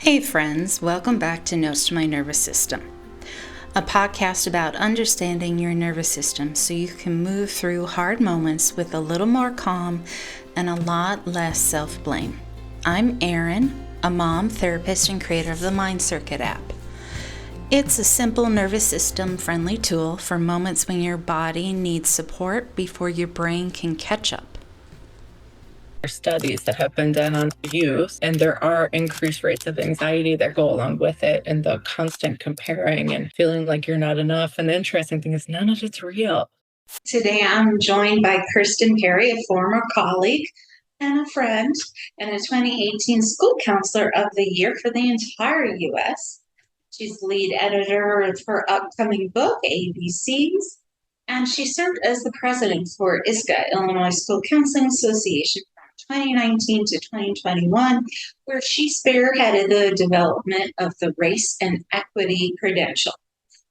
Hey friends, welcome back to Notes to My Nervous System, a podcast about understanding your nervous system so you can move through hard moments with a little more calm and a lot less self-blame. I'm Erin, a mom, therapist, and creator of the Mind Circuit app. It's a simple nervous system friendly tool for moments when your body needs support before your brain can catch up. Studies that have been done on youth, and there are increased rates of anxiety that go along with it, and the constant comparing and feeling like you're not enough. And the interesting thing is none of it's real. Today I'm joined by Kirsten Perry, a former colleague and a friend, and a 2018 School Counselor of the Year for the entire U.S. She's lead editor of her upcoming book, ABCs, and she served as the president for ISCA, Illinois School Counseling Association, 2019 to 2021, where she spearheaded the development of the Race and Equity Credential,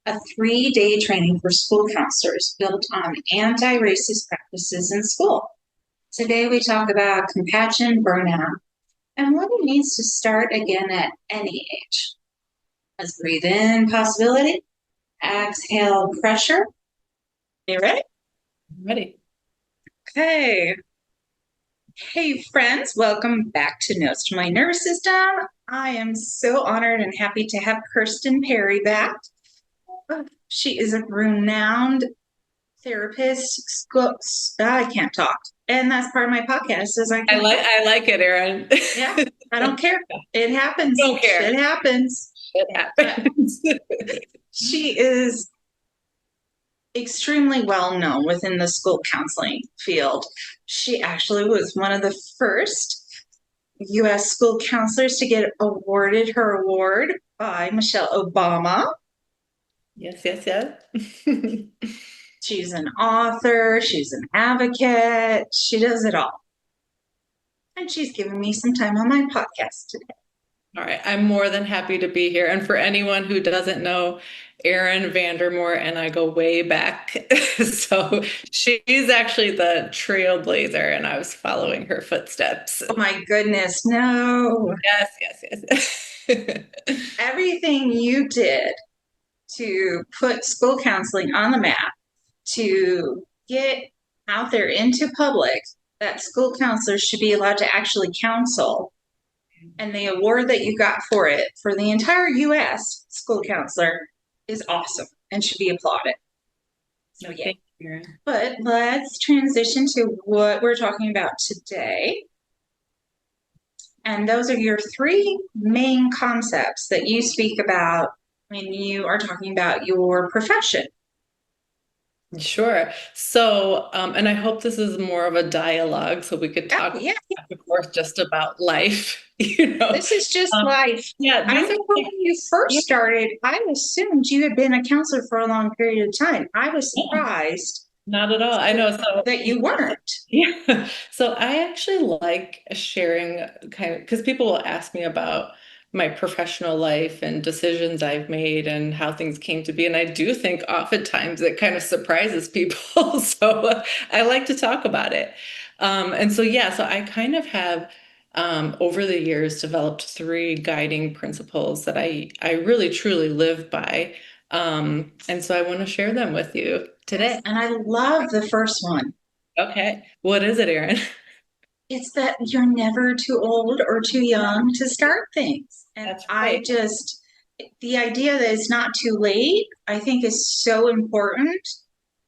a 3-day training for school counselors built on anti-racist practices in school. Today we talk about compassion, burnout, and what it means to start again at any age. Let's breathe in possibility, exhale pressure. You ready? Ready. Okay. Hey friends, welcome back to Notes to My Nervous System. I am so honored and happy to have Kirsten Perry back. She is a renowned therapist. I can't talk, and that's part of my podcast. I like it, Erin. Yeah, I don't care. It happens. Don't care. It happens. It happens. She is extremely well known within the school counseling field. She actually was one of the first U.S. school counselors to get awarded her award by Michelle Obama. Yes. She's an author, she's an advocate, she does it all. And she's given me some time on my podcast today. All right. I'm more than happy to be here. And for anyone who doesn't know, Erin Vandermoor and I go way back. So she's actually the trailblazer, and I was following her footsteps. Oh my goodness, no. Yes. Everything you did to put school counseling on the map, to get out there into public that school counselors should be allowed to actually counsel, and the award that you got for it for the entire U.S. school counselor is awesome and should be applauded. So yeah. Thank you, Erin. But let's transition to what we're talking about today. And those are your 3 main concepts that you speak about when you are talking about your profession. Sure. So, and I hope this is more of a dialogue, so we could talk, of course, just about life. This is just life. Yeah, I remember when you first started, I assumed you had been a counselor for a long period of time. I was surprised. Not at all. I know. So that you weren't. Yeah. So I actually like sharing because people will ask me about my professional life and decisions I've made and how things came to be. And I do think oftentimes it kind of surprises people. So I like to talk about it. And so I kind of have over the years developed 3 guiding principles that I really truly live by. And so I want to share them with you today. And I love the first one. Okay. What is it, Erin? It's that you're never too old or too young to start things. And That's right. The idea that it's not too late, I think is so important,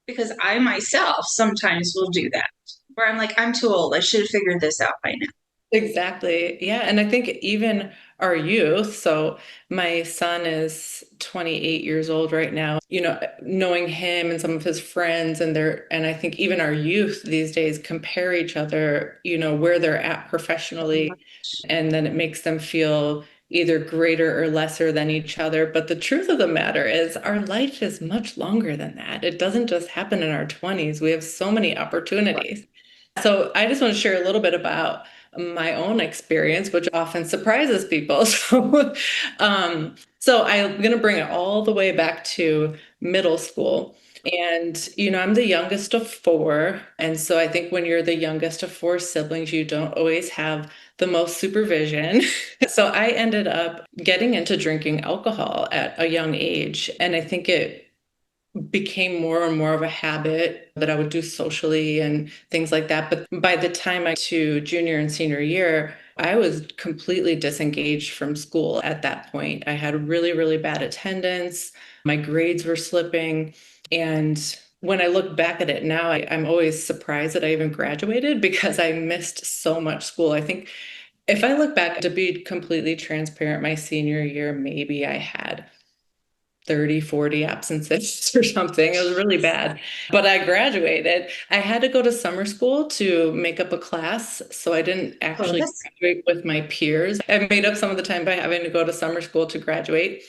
because I myself sometimes will do that, where I'm like, I'm too old. I should have figured this out by now. Exactly. Yeah. And I think even our youth, so my son is 28 years old right now, knowing him and some of his friends and I think even our youth these days compare each other, where they're at professionally, and then it makes them feel either greater or lesser than each other. But the truth of the matter is our life is much longer than that. It doesn't just happen in our 20s. We have so many opportunities. So I just want to share a little bit about my own experience, which often surprises people. So I'm going to bring it all the way back to middle school. And, I'm the youngest of 4. And so I think when you're the youngest of 4 siblings, you don't always have the most supervision. So I ended up getting into drinking alcohol at a young age. And I think it became more and more of a habit that I would do socially and things like that. But by the time I to junior and senior year, I was completely disengaged from school at that point. I had really, really bad attendance. My grades were slipping. And when I look back at it now, I'm always surprised that I even graduated because I missed so much school. I think if I look back, to be completely transparent, my senior year, maybe I had 30, 40 absences or something. It was really bad. But I graduated. I had to go to summer school to make up a class. So I didn't actually graduate with my peers. I made up some of the time by having to go to summer school to graduate.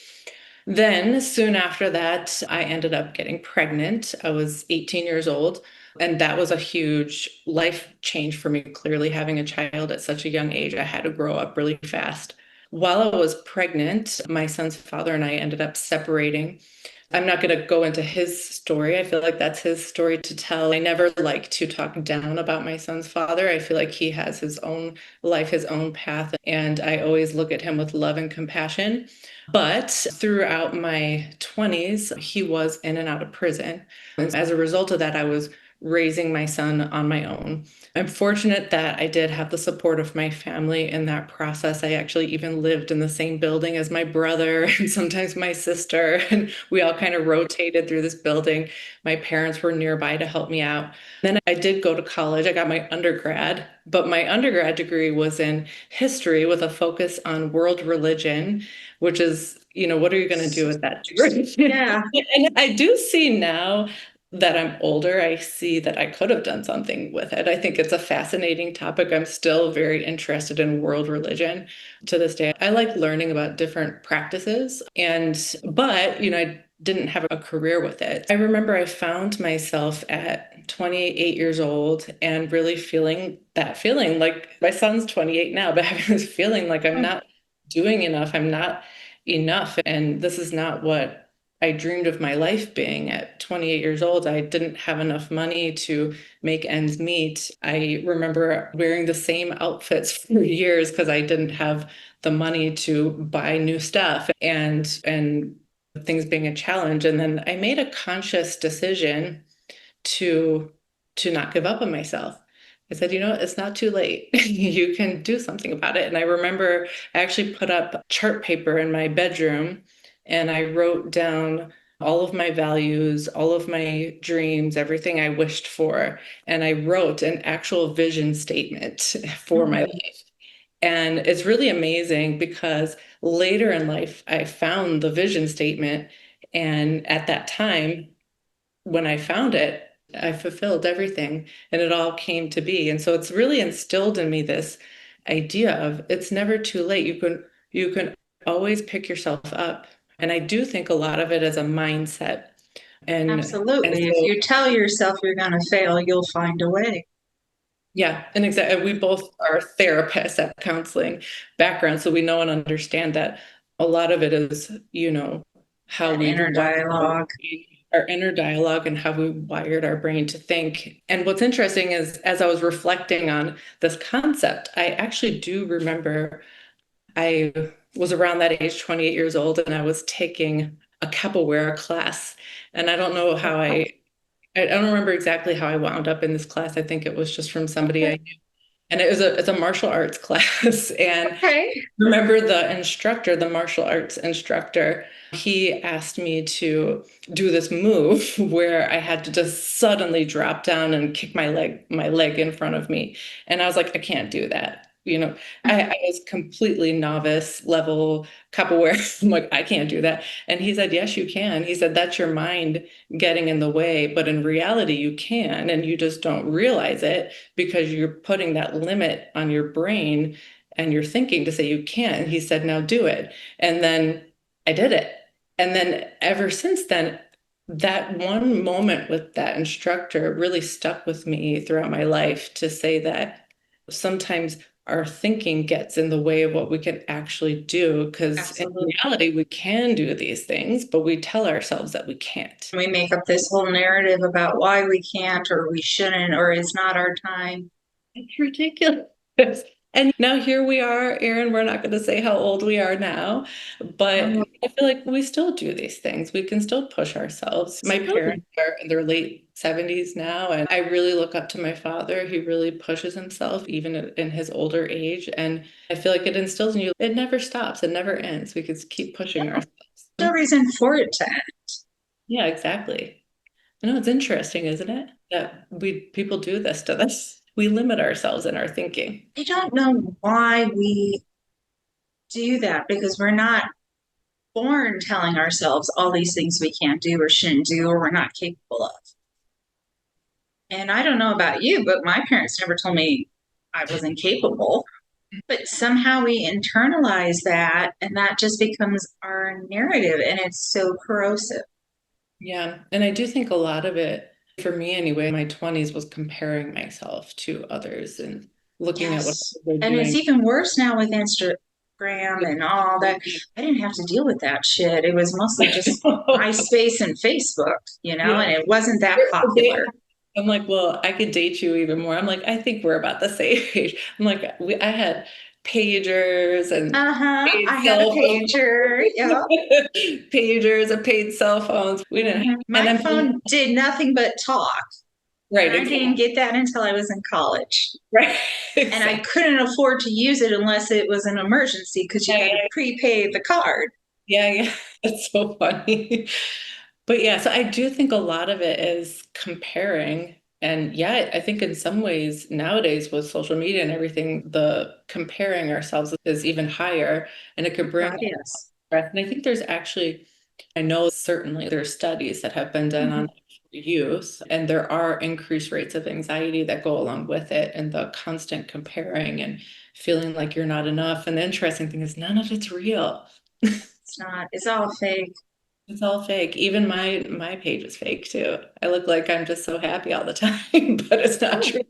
Then soon after that, I ended up getting pregnant. I was 18 years old. And that was a huge life change for me. Clearly, having a child at such a young age, I had to grow up really fast. While I was pregnant, my son's father and I ended up separating. I'm not going to go into his story. I feel like that's his story to tell. I never like to talk down about my son's father. I feel like he has his own life, his own path, and I always look at him with love and compassion. But throughout my 20s, he was in and out of prison. And as a result of that, I was raising my son on my own. I'm fortunate that I did have the support of my family in that process. I actually even lived in the same building as my brother and sometimes my sister, and we all kind of rotated through this building. My parents were nearby to help me out. Then I did go to college. I got my undergrad, but my undergrad degree was in history with a focus on world religion, which is, what are you going to do with that degree? Yeah. And I do see now that I'm older, I see that I could have done something with it. I think it's a fascinating topic. I'm still very interested in world religion to this day. I like learning about different practices but I didn't have a career with it. I remember I found myself at 28 years old and really feeling that feeling like my son's 28 now, but having this feeling like I'm not doing enough. I'm not enough. And this is not what I dreamed of my life being. At 28 years old. I didn't have enough money to make ends meet. I remember wearing the same outfits for years because I didn't have the money to buy new stuff and things being a challenge. And then I made a conscious decision to not give up on myself. I said, it's not too late. You can do something about it. And I remember I actually put up chart paper in my bedroom and I wrote down all of my values, all of my dreams, everything I wished for. And I wrote an actual vision statement for my life. And it's really amazing because later in life, I found the vision statement. And at that time, when I found it, I fulfilled everything and it all came to be. And so it's really instilled in me this idea of it's never too late. You can always pick yourself up. And I do think a lot of it is a mindset. And Absolutely. If so, you tell yourself you're going to fail, you'll find a way. yeah, and exactly. We both are therapists at counseling background, so we know and understand that a lot of it is, how That we've inner wired dialogue. our inner dialogue and how we wired our brain to think. And what's interesting is, as I was reflecting on this concept, I actually do remember I was around that age, 28 years old, and I was taking a capoeira class. And I don't know how I don't remember exactly how I wound up in this class. I think it was just from somebody I knew. And it's a martial arts class. And Okay. remember the instructor, the martial arts instructor, he asked me to do this move where I had to just suddenly drop down and kick my leg in front of me. And I was like, I can't do that. I was completely novice level capoeira. I'm like, I can't do that. And he said, yes, you can. He said, that's your mind getting in the way. But in reality, you can. And you just don't realize it because you're putting that limit on your brain and you're thinking to say you can. He said, now do it. And then I did it. And then ever since then, that one moment with that instructor really stuck with me throughout my life to say that sometimes our thinking gets in the way of what we can actually do. Because in reality, we can do these things, but we tell ourselves that we can't. We make up this whole narrative about why we can't or we shouldn't or it's not our time. It's ridiculous. And now here we are, Erin. We're not going to say how old we are now, but I feel like we still do these things. We can still push ourselves. My parents are in their late 70s now, and I really look up to my father. He really pushes himself, even in his older age. And I feel like it instills in you, it never stops, it never ends. We could keep pushing ourselves. No reason for it to end. Yeah, exactly. I know it's interesting, isn't it? That people do this to us. We limit ourselves in our thinking. I don't know why we do that because we're not born telling ourselves all these things we can't do or shouldn't do or we're not capable of. And I don't know about you, but my parents never told me I wasn't capable. But somehow we internalize that and that just becomes our narrative and it's so corrosive. Yeah. And I do think a lot of it, for me anyway, in my 20s was comparing myself to others and looking at what Yes. they're And it's doing. even worse now with Instagram and all that. I didn't have to deal with that shit. It was mostly just MySpace and Facebook, Yeah. and it wasn't that popular. I'm like, well, I could date you even more. I'm like, I think we're about the same age. I'm like, I had pagers and paid I had a cell pager. Yeah. pagers and paid cell phones. We didn't have, and My phone did nothing but talk. right, And I didn't get that until I was in college. right, And I couldn't afford to use it unless it was an emergency because you had to prepay the card. Yeah, it's so funny. But yeah, so I do think a lot of it is comparing. And yeah, I think in some ways nowadays with social media and everything, the comparing ourselves is even higher and it could bring Yes. stress. And I think there's actually, I know certainly there's studies that have been done on youth, and there are increased rates of anxiety that go along with it and the constant comparing and feeling like you're not enough. And the interesting thing is none of it's real. It's not, it's all fake. It's all fake. Even my page is fake too. I look like I'm just so happy all the time, but it's not true.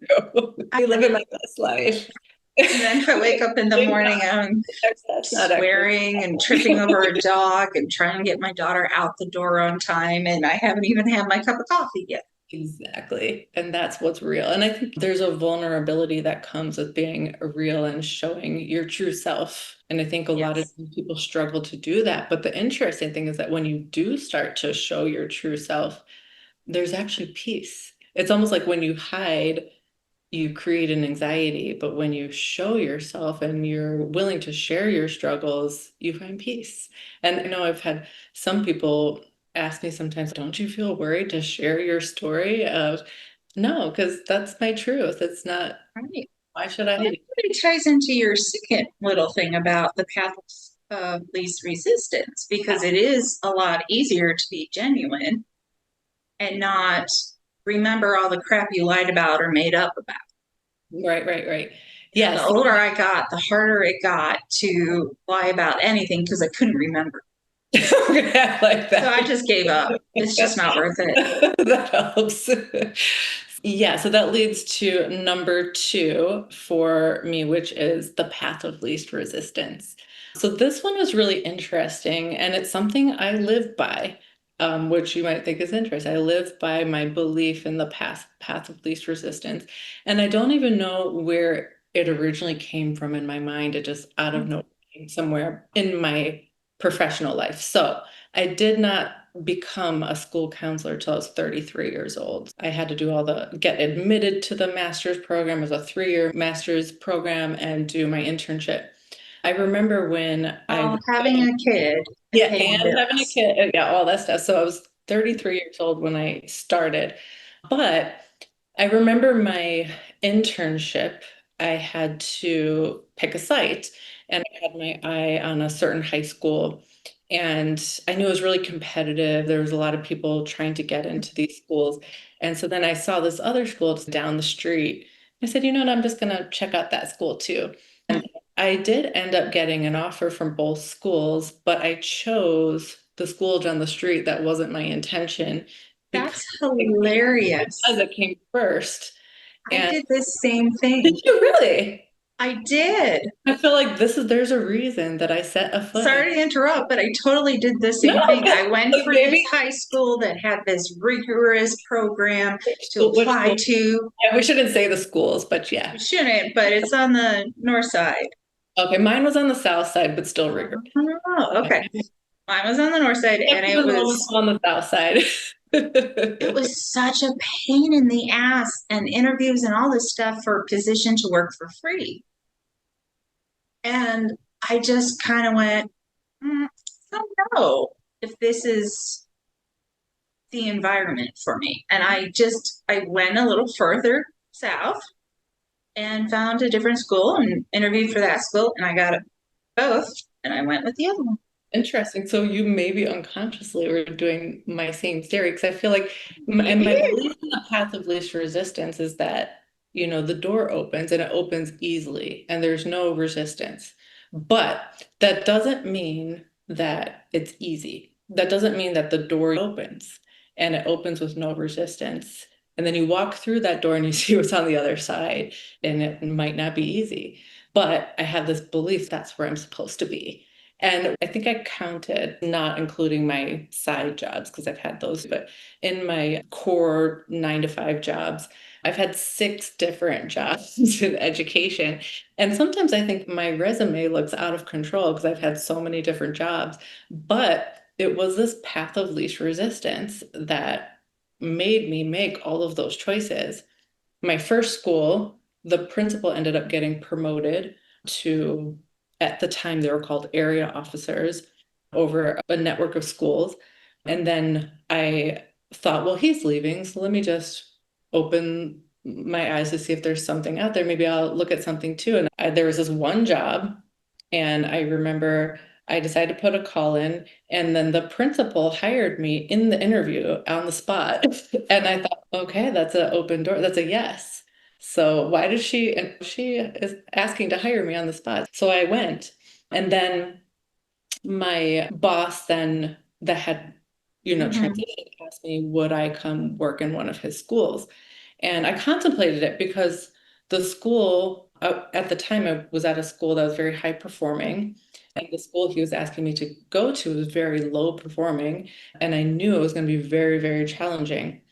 I live in my best life. And then I wake up in the morning and I'm swearing and tripping over a dog and trying to get my daughter out the door on time. And I haven't even had my cup of coffee yet. Exactly. And that's what's real. And I think there's a vulnerability that comes with being real and showing your true self. And I think a lot of people struggle to do that. But the interesting thing is that when you do start to show your true self, there's actually peace. It's almost like when you hide, you create an anxiety, but when you show yourself and you're willing to share your struggles, you find peace. And I know I've had some people ask me sometimes, don't you feel worried to share your story of no, because that's my truth. It's not Right. why should I? Well, it really ties into your second little thing about the path of least resistance, because it is a lot easier to be genuine and not remember all the crap you lied about or made up about. Right. And the older I got, the harder it got to lie about anything because I couldn't remember. Like that. So I just gave up. It's just not worth it. That helps. Yeah, so that leads to number 2 for me, which is the path of least resistance. So this one is really interesting, and it's something I live by, which you might think is interesting. I live by my belief in the path of least resistance, and I don't even know where it originally came from in my mind. It just out of nowhere came somewhere in my professional life. So I did not become a school counselor till I was 33 years old. I had to do get admitted to the master's program. It was a 3-year master's program and do my internship. I remember when having a kid. And having a kid, all that stuff. So I was 33 years old when I started. But I remember my internship, I had to pick a site and I had my eye on a certain high school. And I knew it was really competitive. There was a lot of people trying to get into these schools. And so then I saw this other school down the street. I said, you know what, I'm just going to check out that school too. And I did end up getting an offer from both schools, but I chose the school down the street. That wasn't my intention. That's hilarious. Because it came first. I did the same thing. Did you really? I did. I feel like there's a reason that I set a foot in. Sorry to interrupt, but I totally did the same No, thing. I went like for this high school that had this rigorous program to which apply school? to. Yeah, we shouldn't say the schools, but We yeah. shouldn't, but it's on the north side. Okay, mine was on the south side, but still rigorous. Oh, okay. Mine was on the north side, and It it was almost was on the south side. it was such a pain in the ass and interviews and all this stuff for a position to work for free. And I just kind of went, I don't know if this is the environment for me. And I went a little further south and found a different school and interviewed for that school, and I got it both, and I went with the other one. Interesting. So you maybe unconsciously were doing my same theory because I feel like and my Maybe. belief in the path of least resistance is that, the door opens and it opens easily and there's no resistance. But that doesn't mean that it's easy. That doesn't mean that the door opens and it opens with no resistance. And then you walk through that door and you see what's on the other side, and it might not be easy. But I have this belief that's where I'm supposed to be. And I think I counted, not including my side jobs, because I've had those, but in my core 9 to 5 jobs, I've had 6 different jobs in education. And sometimes I think my resume looks out of control because I've had so many different jobs. But it was this path of least resistance that made me make all of those choices. My first school, the principal ended up getting promoted to, at the time, they were called area officers over a network of schools. And then I thought, well, he's leaving, so let me just open my eyes to see if there's something out there. Maybe I'll look at something too. And there was this one job, and I remember I decided to put a call in, and then the principal hired me in the interview on the spot. And I thought, okay, that's an open door. That's a yes. So why does and she is asking to hire me on the spot. So I went. And then my boss then that had, transitioned asked me, would I come work in one of his schools? And I contemplated it because the school, at the time, I was at a school that was very high performing. And the school he was asking me to go to was very low performing. And I knew it was going to be very, very challenging.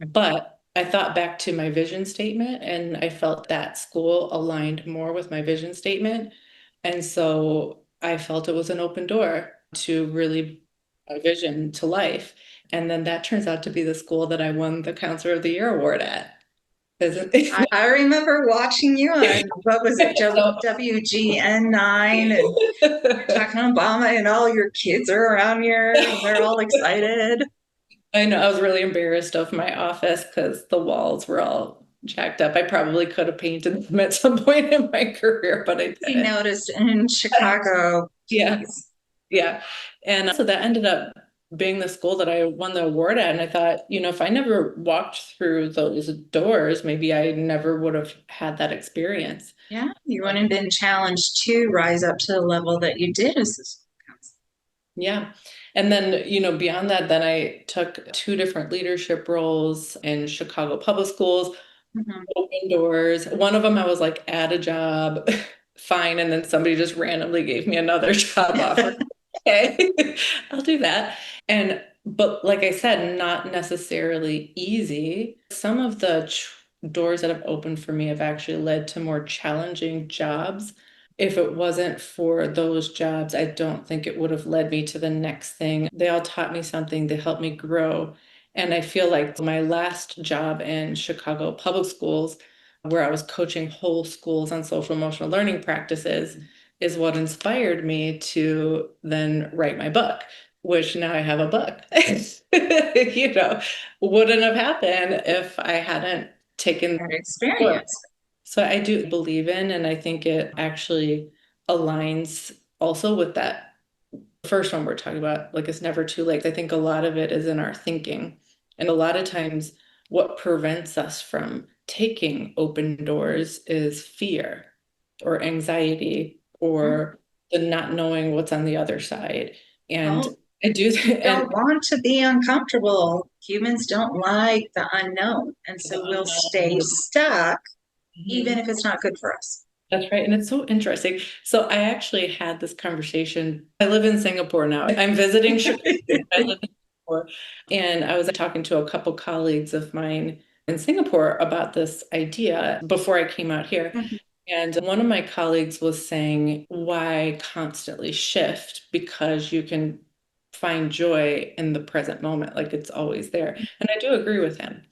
But I thought back to my vision statement, and I felt that school aligned more with my vision statement. And so I felt it was an open door to really a vision to life. And then that turns out to be the school that I won the Counselor of the Year award at. Isn't it? I remember watching you on, what was it, So- WGN9, and you're talking to Obama, and all your kids are around here, and they're all excited. I know I was really embarrassed of my office because the walls were all jacked up. I probably could have painted them at some point in my career, but I He didn't. noticed in Chicago. Yeah. Geez. Yeah. And so that ended up being the school that I won the award at. And I thought, if I never walked through those doors, maybe I never would have had that experience. Yeah, you wouldn't have been challenged to rise up to the level that you did as a school counselor. Yeah. And then, beyond that, then I took 2 different leadership roles in Chicago public schools, open doors. One of them, I was like at a job, fine. And then somebody just randomly gave me another job offer. Okay, I'll do that. But like I said, not necessarily easy. Some of the doors that have opened for me have actually led to more challenging jobs. If it wasn't for those jobs, I don't think it would have led me to the next thing. They all taught me something, they helped me grow. And I feel like my last job in Chicago public schools, where I was coaching whole schools on social emotional learning practices, is what inspired me to then write my book, which now I have a book. Wouldn't have happened if I hadn't taken That experience. So I do believe in, and I think it actually aligns also with that first one we're talking about, like it's never too late. I think a lot of it is in our thinking. And a lot of times what prevents us from taking open doors is fear or anxiety or the not knowing what's on the other side. And I do don't want to be uncomfortable. Humans don't like the unknown. And so we'll stay stuck even if it's not good for us. That's right. And it's so interesting. So I actually had this conversation. I live in Singapore now. I'm visiting Chicago. I live in Singapore. And I was talking to a couple colleagues of mine in Singapore about this idea before I came out here. Mhm. And one of my colleagues was saying, why constantly shift? Because you can find joy in the present moment, like it's always there. And I do agree with him.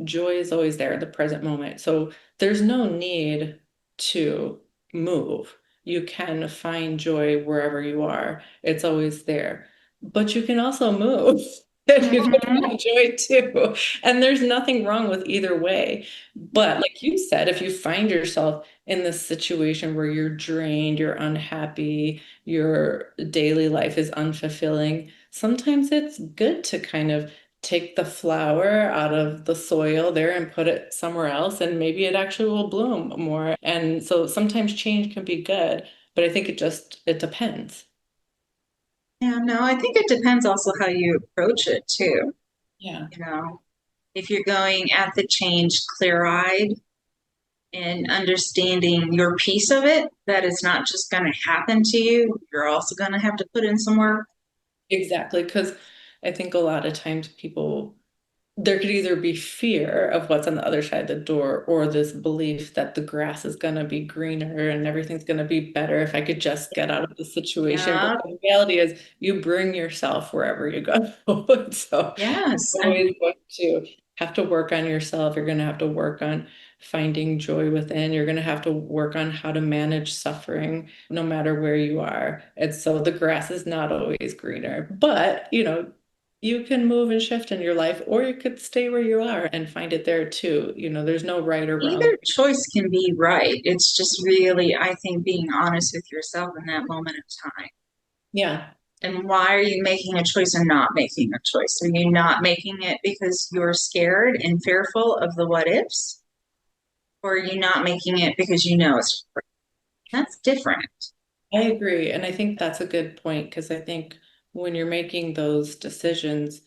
Joy is always there in the present moment. So there's no need to move. You can find joy wherever you are. It's always there. But you can also move and you can Mhm. find joy too. And there's nothing wrong with either way. But like you said, if you find yourself in this situation where you're drained, you're unhappy, your daily life is unfulfilling, sometimes it's good to kind of take the flower out of the soil there and put it somewhere else, and maybe it actually will bloom more. And so sometimes change can be good, but I think it depends. Yeah, no, I think it depends also how you approach it too. Yeah, You know, if you're going at the change clear-eyed and understanding your piece of it, that it's not just going to happen to you, you're also going to have to put in some work. exactly. Because I think a lot of times people there could either be fear of what's on the other side of the door or this belief that the grass is going to be greener and everything's going to be better if I could just get out of the situation. But Yeah, the reality is you bring yourself wherever you go. So yes. you're And always going to have to work on yourself. You're going to have to work on finding joy within. You're going to have to work on how to manage suffering no matter where you are. And so the grass is not always greener, but you can move and shift in your life, or you could stay where you are and find it there too. There's no right or wrong. either choice can be right. It's just really, I think, being honest with yourself in that moment of time. Yeah, And why are you making a choice or not making a choice? Are you not making it because you're scared and fearful of the what ifs? Or are you not making it because you know it's that's different? I agree. And I think that's a good point because I think when you're making those decisions,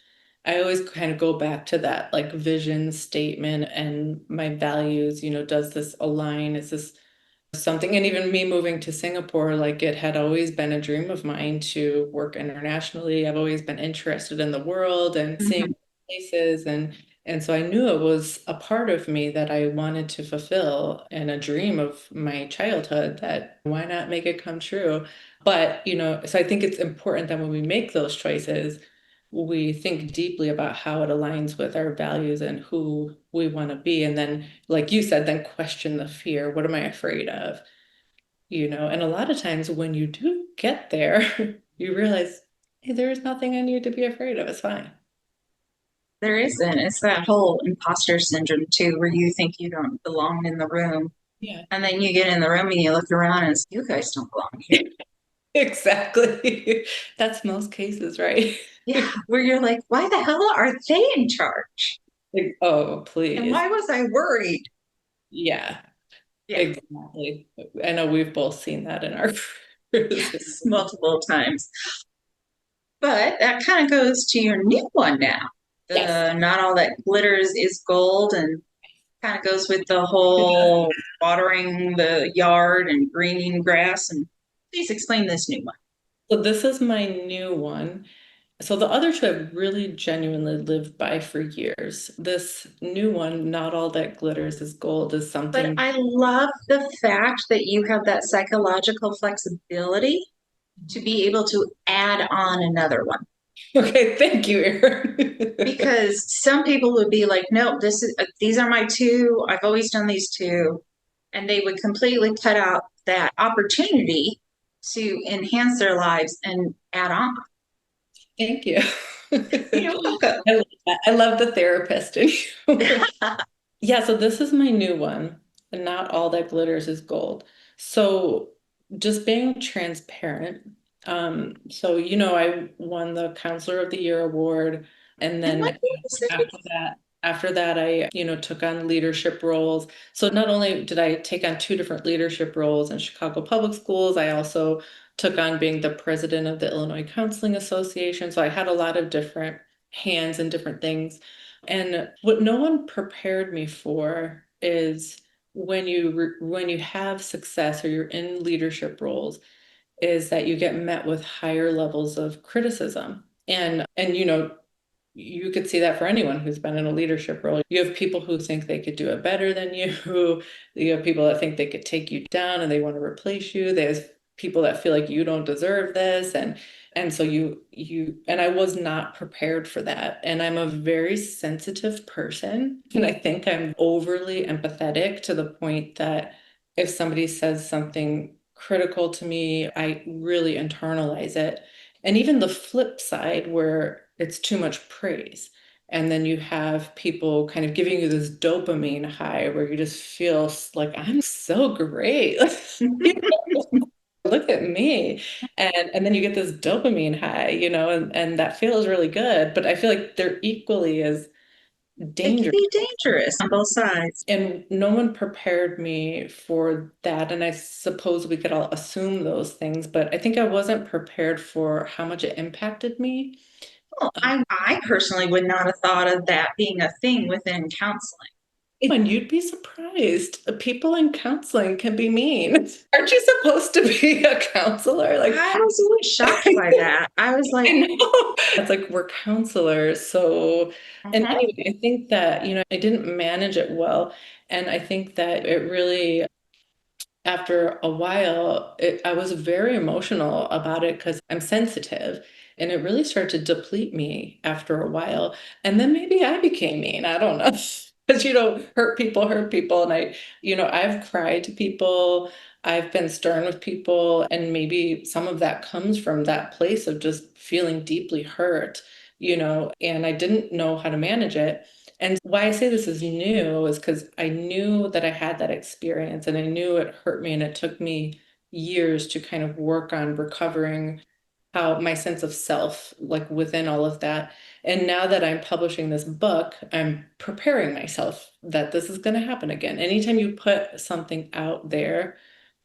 I always kind of go back to that like vision statement and my values. Does this align? Is this something? And even me moving to Singapore, like it had always been a dream of mine to work internationally. I've always been interested in the world and seeing Mhm. places, and so I knew it was a part of me that I wanted to fulfill and a dream of my childhood that why not make it come true? But, so I think it's important that when we make those choices, we think deeply about how it aligns with our values and who we want to be. And then, like you said, then question the fear. What am I afraid of? And a lot of times when you do get there, you realize, hey, there is nothing I need to be afraid of. It's fine. There isn't. It's that whole imposter syndrome too, where you think you don't belong in the room. Yeah, And then you get in the room and you look around and it's, you guys don't belong here. exactly. That's most cases, right? Yeah, where you're like, why the hell are they in charge? Like, oh, And please. why was I worried? Yeah, Yeah, exactly. I know we've both seen that in our careers. yes, multiple times. But that kind of goes to your new one now. Yes. The not all that glitters is gold, and kind of goes with the whole watering the yard and greening grass. And please explain this new one. So this is my new one. So the other two I've really genuinely lived by for years. This new one, not all that glitters is gold, is But something. I love the fact that you have that psychological flexibility to be able to add on another one. Okay, thank you, Erin. Because some people would be like, no, these are my two. I've always done these two. And they would completely cut out that opportunity to enhance their lives and add on. Thank you. You're welcome. I love that. I love the therapist in you. Yeah, so this is my new one, and not all that glitters is gold. So just being transparent. So I won the Counselor of the Year award, and And my then goodness, after that I, took on leadership roles. So not only did I take on two different leadership roles in Chicago Public Schools, I also took on being the president of the Illinois Counseling Association. So I had a lot of different hands in different things. And what no one prepared me for is when you have success or you're in leadership roles is that you get met with higher levels of criticism. And you could see that for anyone who's been in a leadership role. You have people who think they could do it better than you. You have people that think they could take you down and they want to replace you. There's people that feel like you don't deserve this. And so and I was not prepared for that. And I'm a very sensitive person. And I think I'm overly empathetic to the point that if somebody says something critical to me, I really internalize it. And even the flip side where it's too much praise. And then you have people kind of giving you this dopamine high where you just feel like, I'm so great. Look at me. And then you get this dopamine high, and that feels really good. But I feel like they're equally as It can dangerous. be dangerous on both sides. And no one prepared me for that. And I suppose we could all assume those things, but I think I wasn't prepared for how much it impacted me. Well, I personally would not have thought of that being a thing within counseling. And you'd be surprised. People in counseling can be mean. Aren't you supposed to be a counselor? Like, I was a little shocked by that. I was like, I know. It's like we're counselors. So, and anyway, I think that, I didn't manage it well. And I think that it really, after a while, I was very emotional about it because I'm sensitive. And it really started to deplete me after a while. And then maybe I became mean. I don't know. Because, hurt people. And I've cried to people. I've been stern with people. And maybe some of that comes from that place of just feeling deeply hurt, and I didn't know how to manage it. And why I say this is new is because I knew that I had that experience and I knew it hurt me and it took me years to kind of work on recovering how my sense of self, like within all of that. And now that I'm publishing this book, I'm preparing myself that this is going to happen again. Anytime you put something out there,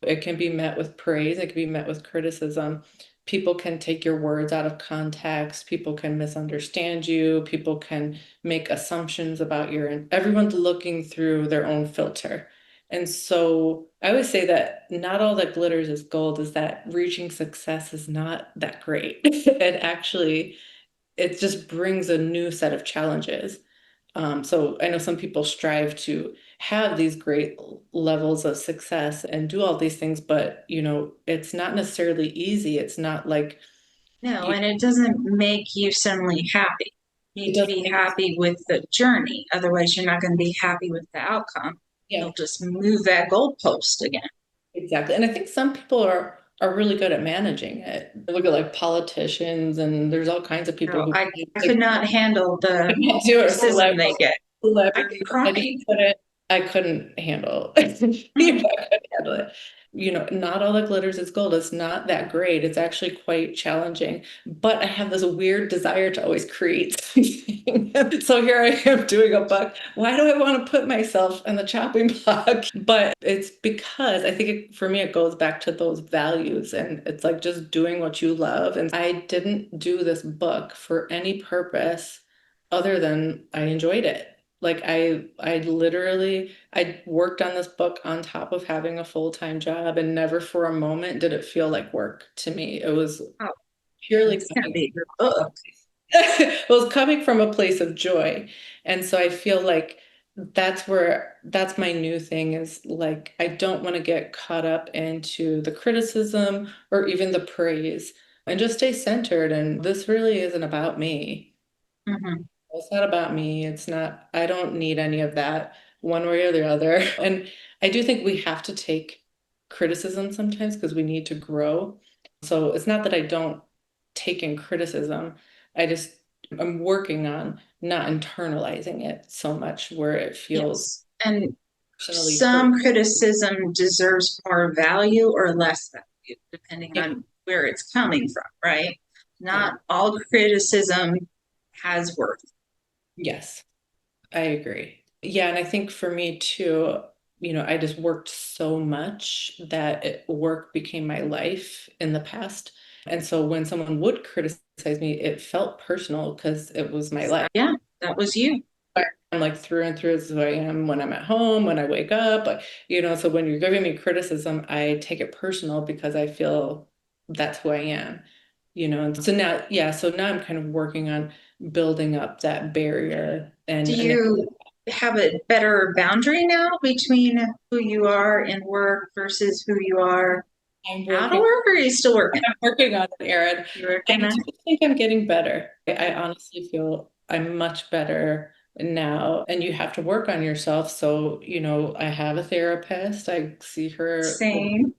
it can be met with praise, it can be met with criticism. People can take your words out of context, people can misunderstand you, people can make assumptions about everyone's looking through their own filter. And so I always say that not all that glitters is gold, is that reaching success is not that great. It just brings a new set of challenges. So I know some people strive to have these great levels of success and do all these things, but it's not necessarily easy. It's not like no, and it doesn't make you suddenly happy. You need to be happy with the journey. Otherwise, you're not going to be happy with the outcome. Yeah, You'll just move that goalpost again. exactly. And I think some people are really good at managing it. Look at like politicians, and there's all kinds of people who I could not handle the do it. criticism they get. I could cry. I couldn't handle. I couldn't handle it. Not all that glitters is gold. It's not that great. It's actually quite challenging. But I have this weird desire to always create something. So here I am doing a book. Why do I want to put myself in the chopping block? But it's because I think for me, it goes back to those values. And it's like just doing what you love. And I didn't do this book for any purpose other than I enjoyed it. Like I literally, I worked on this book on top of having a full-time job, and never for a moment did it feel like work to me. It was purely It's going to be your book. it was coming from a place of joy. And so I feel like that's my new thing, is like I don't want to get caught up into the criticism or even the praise, and just stay centered. And this really isn't about me. Mm-hmm. It's not about me. I don't need any of that one way or the other. And I do think we have to take criticism sometimes because we need to grow. So it's not that I don't take in criticism. I'm working on not internalizing it so much where it feels Yes. And personally some hurt. criticism deserves more value or less value, depending on where it's coming from, right? Not all criticism has worth. Yes, I agree. Yeah, and I think for me too, I just worked so much that work became my life in the past. And so when someone would criticize me, it felt personal because it was my life. Yeah, that was you. I'm like through and through is who I am when I'm at home, when I wake up, like, so when you're giving me criticism, I take it personal because I feel that's who I am, and so now I'm kind of working on building up that barrier. Do you have a better boundary now between who you are in work versus who you are out of work, or are you still working? I'm working on it, Erin. I do think I'm getting better. I honestly feel I'm much better now, and you have to work on yourself. So, I have a therapist. I see her. Same.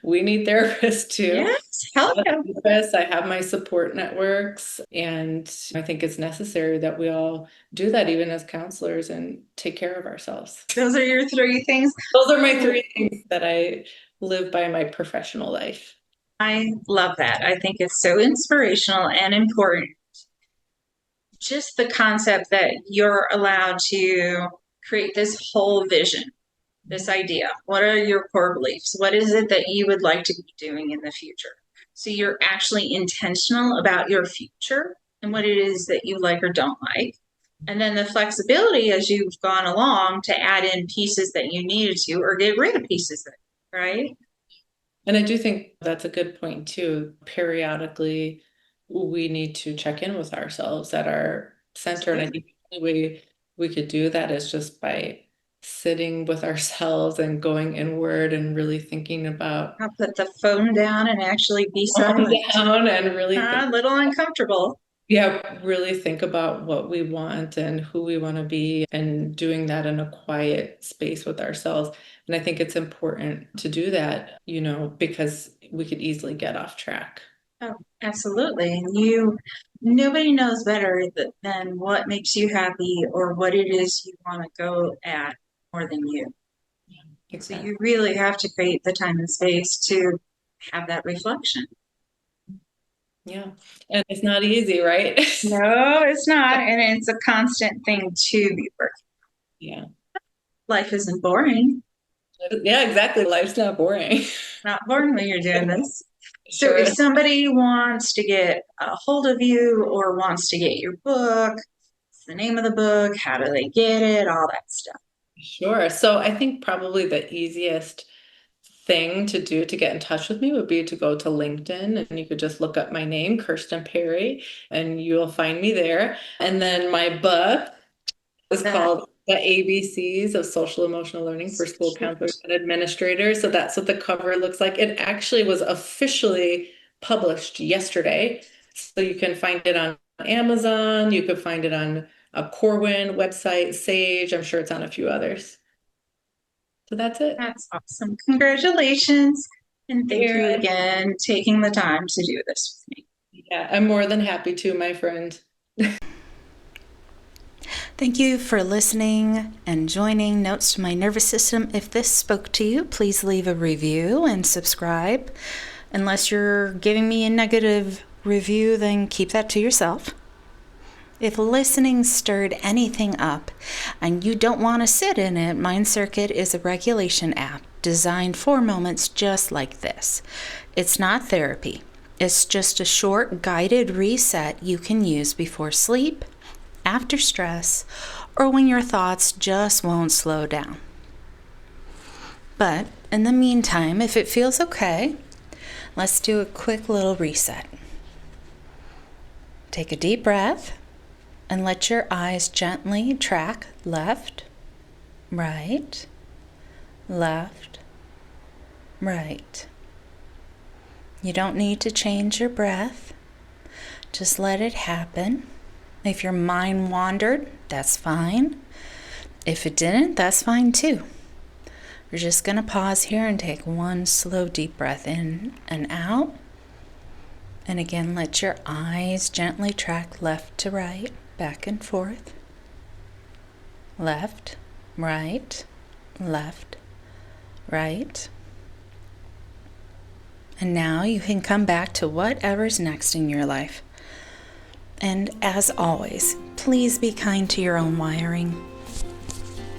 We need therapists too. Yes, help them. I have my support networks, and I think it's necessary that we all do that, even as counselors, and take care of ourselves. Those are your 3 things? Those are my 3 things that I live by in my professional life. I love that. I think it's so inspirational and important. Just the concept that you're allowed to create this whole vision, this idea. What are your core beliefs? What is it that you would like to be doing in the future? So you're actually intentional about your future and what it is that you like or don't like. And then the flexibility as you've gone along to add in pieces that you needed to, or get rid of pieces, right? And I do think that's a good point too. Periodically, we need to check in with ourselves at our center. And I think the only way we could do that is just by sitting with ourselves and going inward and really thinking about. I'll put the phone down and actually be silent. Down and really a little uncomfortable. Yeah, really think about what we want and who we want to be, and doing that in a quiet space with ourselves. And I think it's important to do that, because we could easily get off track. Oh, absolutely. And nobody knows better than what makes you happy or what it is you want to go at more than you. Yeah, exactly. So you really have to create the time and space to have that reflection. Yeah. And it's not easy, right? No, it's not. And it's a constant thing to be working. Yeah. Life isn't boring. Yeah, exactly. Life's not boring. Not boring when you're doing this. So if somebody wants to get a hold of you or wants to get your book, what's the name of the book? How do they get it? All that stuff. Sure. So I think probably the easiest thing to do to get in touch with me would be to go to LinkedIn, and you could just look up my name, Kirsten Perry, and you'll find me there. And then my book is called The ABCs of Social Emotional Learning for School Counselors and Administrators. So that's what the cover looks like. It actually was officially published yesterday. So you can find it on Amazon. You could find it on a Corwin website, Sage. I'm sure it's on a few others. So that's it. That's awesome. Congratulations. And thank you again taking the time to do this with me. Yeah, I'm more than happy to, my friend. Thank you for listening and joining Notes to My Nervous System. If this spoke to you, please leave a review and subscribe. Unless you're giving me a negative review, then keep that to yourself. If listening stirred anything up and you don't want to sit in it, Mind Circuit is a regulation app designed for moments just like this. It's not therapy. It's just a short guided reset you can use before sleep, after stress, or when your thoughts just won't slow down. But in the meantime, if it feels okay, let's do a quick little reset. Take a deep breath and let your eyes gently track left, right, left, right. You don't need to change your breath. Just let it happen. If your mind wandered, that's fine. If it didn't, that's fine too. We're just going to pause here and take one slow deep breath in and out. And again, let your eyes gently track left to right, back and forth. Left, right, left, right. And now you can come back to whatever's next in your life. And as always, please be kind to your own wiring.